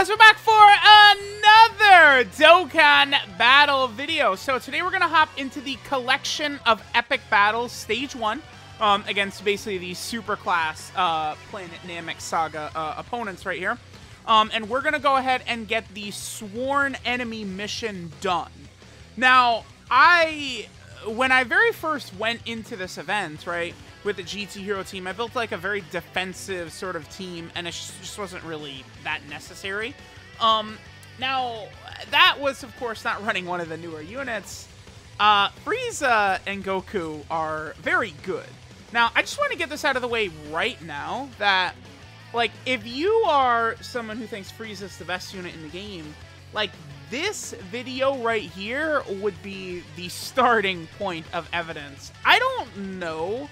guys, we're back for another Dokkan battle video. So today we're going to hop into the collection of epic battles, stage 1, against basically the super class Planet Namek Saga opponents right here. And we're going to go ahead and get the Sworn Enemy mission done. Now, when I very first went into this event, right, with the GT Hero team, I built like a very defensive sort of team, and it just wasn't really that necessary. Now, that was, of course, not running one of the newer units. Frieza and Goku are very good. Now, I just want to get this out of the way right now, that, like, if you are someone who thinks Frieza's the best unit in the game, like, this video right here would be the starting point of evidence. I don't know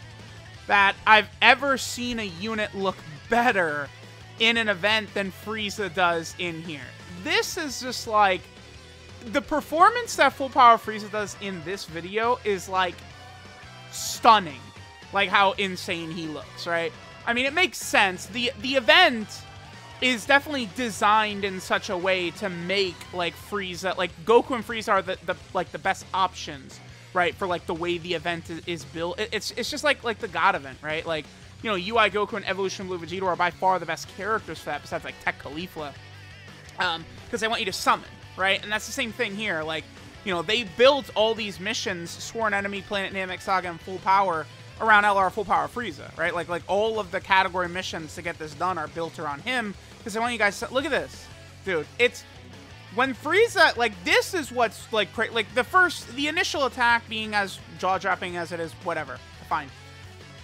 that I've ever seen a unit look better in an event than Frieza does in here. This is just like, the performance that Full Power Frieza does in this video is like stunning, like how insane he looks, right? I mean, it makes sense. The event is definitely designed in such a way to make like Frieza, like Goku and Frieza are the best options, right, for like the way the event is built. It's just like the God event, right? Like, you know, UI Goku and Evolution Blue Vegeta are by far the best characters for that, besides like Tech Caulifla, because they want you to summon, right? And that's the same thing here. Like, you know, they built all these missions, Sworn Enemy, Planet Namek Saga, and Full Power, around LR Full Power Frieza, right? Like all of the category missions to get this done are built around him, because I want you guys to look at this, dude. It's when Frieza, like, this is what's, like, the initial attack being as jaw-dropping as it is, whatever, fine.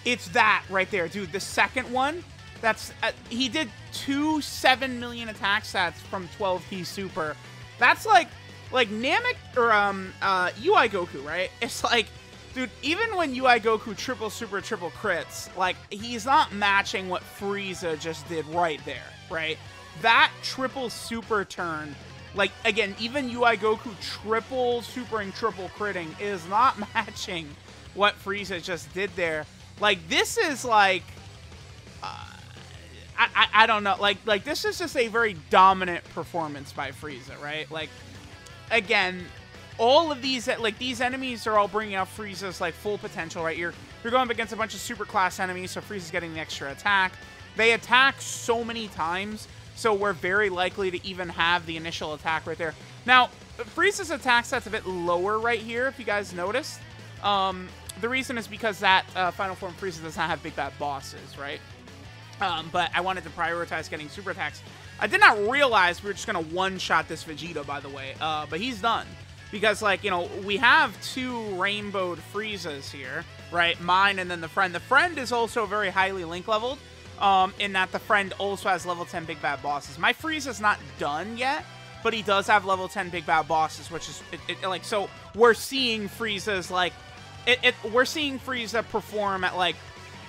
It's that right there, dude. The second one, that's, he did 7 million attack stats from 12P Super. That's, like Namek, or, UI Goku, right? It's like, dude, even when UI Goku triple super, triple crits, like, he's not matching what Frieza just did right there, right? That triple super turn, like, again, even UI Goku triple supering, triple critting is not matching what Frieza just did there. Like, this is, like, I don't know. Like, this is just a very dominant performance by Frieza, right? Like, again, all of these, like, these enemies are all bringing out Frieza's, like, full potential, right? You're going up against a bunch of super class enemies, so Frieza's getting the extra attack. They attack so many times, so we're very likely to even have the initial attack right there. Now, Frieza's attack set's a bit lower right here, if you guys noticed. The reason is because that Final Form Frieza does not have big bad bosses, right? But I wanted to prioritize getting super attacks. I did not realize we were just going to one-shot this Vegeta, by the way, but he's done. Because, like, you know, we have 2 rainbowed Friezas here, right? Mine and then the friend. The friend is also very highly link-leveled, in that the friend also has level 10 big bad bosses. My Frieza's not done yet, but he does have level 10 big bad bosses, which is, like, so we're seeing Frieza's, like, we're seeing Frieza perform at, like,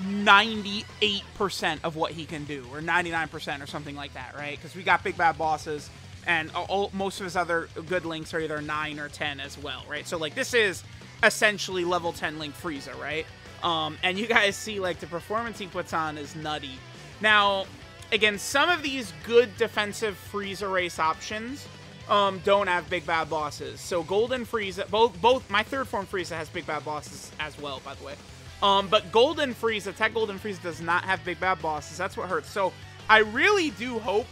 98% of what he can do, or 99% or something like that, right? Because we got big bad bosses, and most of his other good links are either 9 or 10 as well, right? So, like, this is essentially level 10 link Frieza, right? And you guys see, like, the performance he puts on is nutty. Now, again, some of these good defensive Frieza race options don't have big bad bosses. So Golden Frieza, both my third form Frieza has big bad bosses as well, by the way. But Golden Frieza, Tech Golden Frieza does not have big bad bosses. That's what hurts. So I really do hope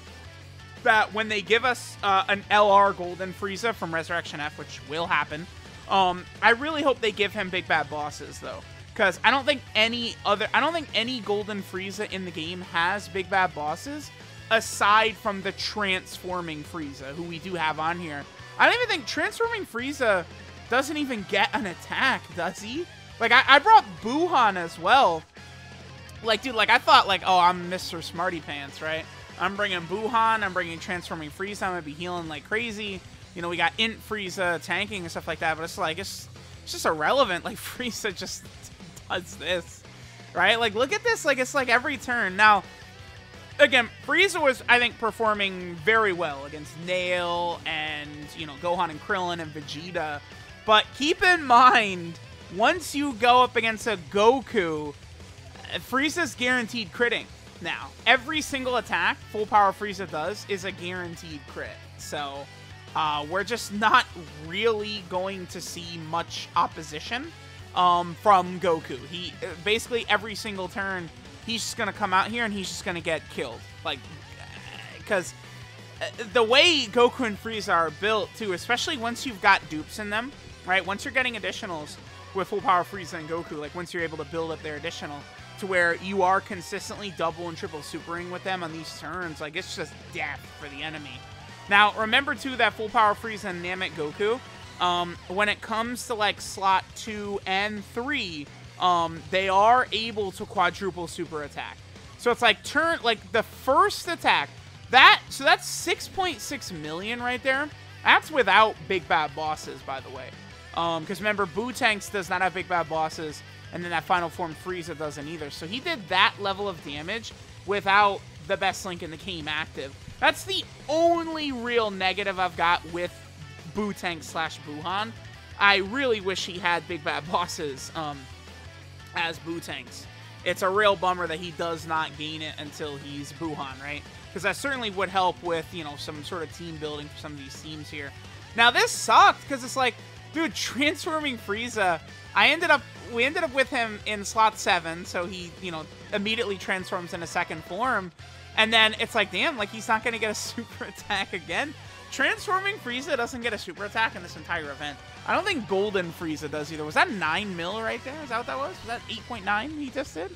that when they give us an LR Golden Frieza from Resurrection F, which will happen, I really hope they give him big bad bosses, though. Because I don't think any Golden Frieza in the game has big bad bosses, aside from the Transforming Frieza, who we do have on here. I don't even think Transforming Frieza doesn't even get an attack, does he? Like, I brought Buhan as well. Like, dude, like, I thought, like, oh, I'm Mr. Smarty Pants, right? I'm bringing Buhan, I'm bringing Transforming Frieza, I'm gonna be healing like crazy. You know, we got Int Frieza tanking and stuff like that, but it's like, it's just irrelevant. Like, Frieza just does this, right? Like, look at this. Like, it's like every turn. Now, again, Frieza was, I think, performing very well against Nail and, you know, Gohan and Krillin and Vegeta. But keep in mind, once you go up against a Goku, Frieza's guaranteed critting. Now, every single attack Full Power Frieza does is a guaranteed crit. So, we're just not really going to see much opposition from Goku. He basically every single turn, he's just going to come out here and he's just going to get killed. Like, because the way Goku and Frieza are built, too, especially once you've got dupes in them, right? Once you're getting additionals with Full Power Frieza and Goku, like once you're able to build up their additional to where you are consistently double and triple supering with them on these turns, like it's just death for the enemy. Now, remember, too, that Full Power Frieza and Namek Goku, when it comes to, like, slot 2 and 3, they are able to quadruple super attack. So it's like the first attack, so that's 6.6 million right there. That's without Big Bad Bosses, by the way. Because remember, Boo-Tanks does not have Big Bad Bosses, and then that Final Form Frieza doesn't either. So he did that level of damage without the best link in the game active. That's the only real negative I've got with Boo-Tanks / Buhan. I really wish he had Big Bad Bosses as Boo-Tanks. It's a real bummer that he does not gain it until he's Buhan, right? Because that certainly would help with, you know, some sort of team building for some of these teams here. Now, this sucked because it's like, dude, transforming Frieza, we ended up with him in slot 7, so he, you know, immediately transforms in a second form. And then it's like, damn, like he's not going to get a super attack again. Transforming Frieza doesn't get a super attack in this entire event. I don't think Golden Frieza does either. Was that 9 mil right there? Is that what that was? Was that 8.9 he just did?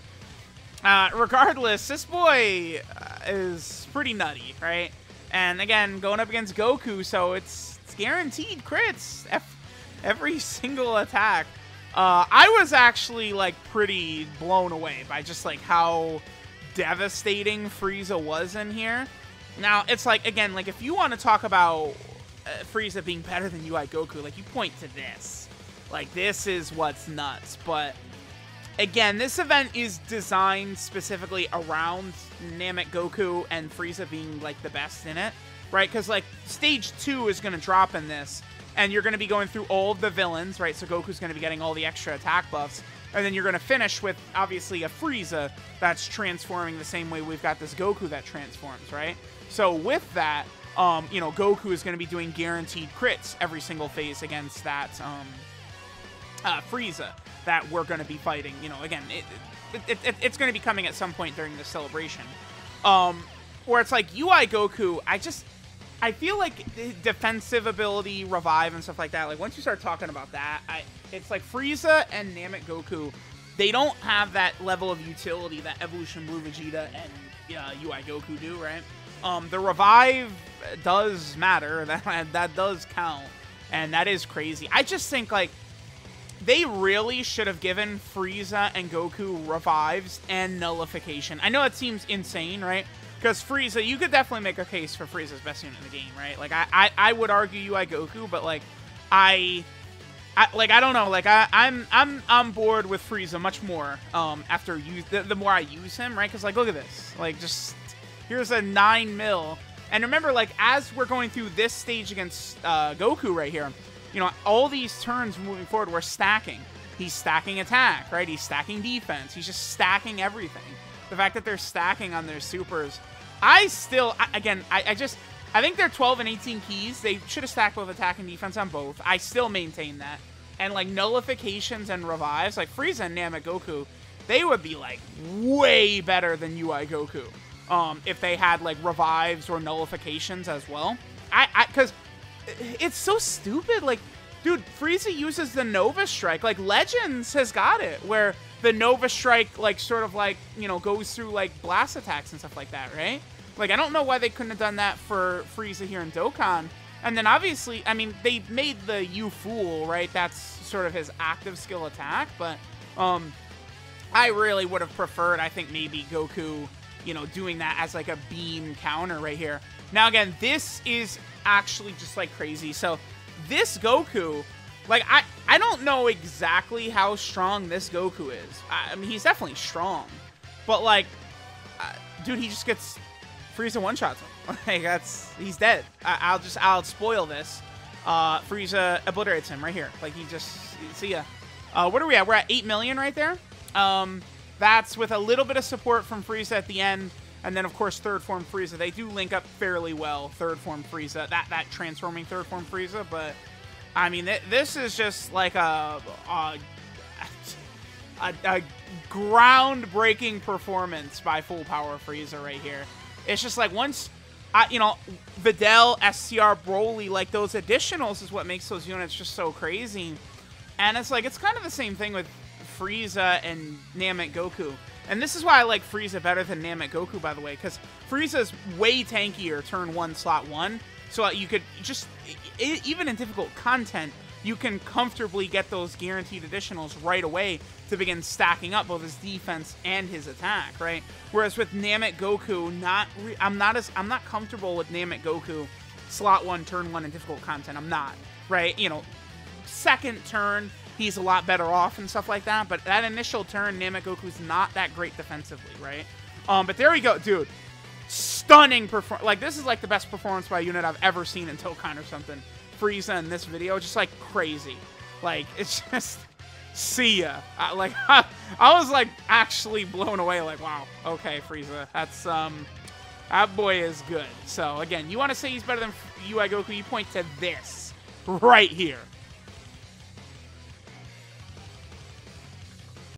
Regardless, this boy is pretty nutty, right? And again, going up against Goku, so it's guaranteed crits every single attack. I was actually, like, pretty blown away by just, like, how devastating Frieza was in here. Now, it's like, again, like, if you want to talk about Frieza being better than UI Goku, like, you point to this. Like, this is what's nuts. But, again, this event is designed specifically around Namek Goku and Frieza being, like, the best in it, right? Because, like, Stage 2 is going to drop in this, and you're going to be going through all of the villains, right? So Goku's going to be getting all the extra attack buffs. And then you're going to finish with, obviously, a Frieza that's transforming the same way we've got this Goku that transforms, right? So with that, you know, Goku is going to be doing guaranteed crits every single phase against that Frieza that we're going to be fighting. You know, again, it's going to be coming at some point during the celebration. Where it's like, UI Goku, I feel like the defensive ability, revive, and stuff like that, like, once you start talking about that, it's like Frieza and Namek Goku, they don't have that level of utility that Evolution Blue Vegeta and UI Goku do, right? The revive does matter, that does count, and that is crazy. I just think, like, they really should have given Frieza and Goku revives and nullification. I know it seems insane, right? Because Frieza, you could definitely make a case for Frieza's best unit in the game, right? Like, I would argue UI Goku, but, like, I don't know. Like, I'm on board with Frieza much more after the more I use him, right? Because, like, look at this. Like, just, here's a 9 mil. And remember, like, as we're going through this stage against Goku right here, you know, all these turns moving forward, we're stacking. He's stacking attack, right? He's stacking defense. He's just stacking everything. The fact that they're stacking on their supers, I think they're 12 and 18 keys. They should have stacked both attack and defense on both. I still maintain that. And, like, nullifications and revives, like, Frieza and Namek Goku, they would be, like, way better than UI Goku if they had, like, revives or nullifications as well. Because it's so stupid. Like, dude, Frieza uses the Nova Strike. Like, Legends has got it, where the Nova Strike, like, sort of, like, you know, goes through, like, blast attacks and stuff like that, right? Like, I don't know why they couldn't have done that for Frieza here in Dokkan. And then, obviously, I mean, they made the You Fool, right? That's sort of his active skill attack. But I really would have preferred, I think, maybe Goku, you know, doing that as, like, a beam counter right here. Now, again, this is actually just, like, crazy. So, this Goku, like, I don't know exactly how strong this Goku is. I mean, he's definitely strong. But, like, dude, he just gets Frieza one-shots him. Like, he's dead. I'll spoil this. Frieza obliterates him right here. Like, he just, see ya. What are we at? We're at 8 million right there. That's with a little bit of support from Frieza at the end, and then, of course, third form Frieza. They do link up fairly well, third form Frieza, that transforming third form Frieza, but, I mean, this is just like a groundbreaking performance by Full Power Frieza right here. It's just like once, you know, Videl, SCR, Broly, like those additionals is what makes those units just so crazy. And it's like, it's kind of the same thing with Frieza and Namek Goku. And this is why I like Frieza better than Namek Goku, by the way, because Frieza's way tankier turn 1, slot 1. So you could just, even in difficult content, you can comfortably get those guaranteed additionals right away to begin stacking up both his defense and his attack, right? Whereas with Namek Goku, I'm not comfortable with Namek Goku slot 1, turn 1 in difficult content. I'm not, right? You know, second turn, he's a lot better off and stuff like that, but that initial turn, Namek Goku's not that great defensively, right? But there we go, dude. Stunning performance. Like, this is like the best performance by a unit I've ever seen in Dokkan or something. Frieza in this video, just like crazy. Like, it's just, see ya. I was like actually blown away, like, wow, okay, Frieza, that's, that boy is good. So, again, you want to say he's better than UI Goku, you point to this right here.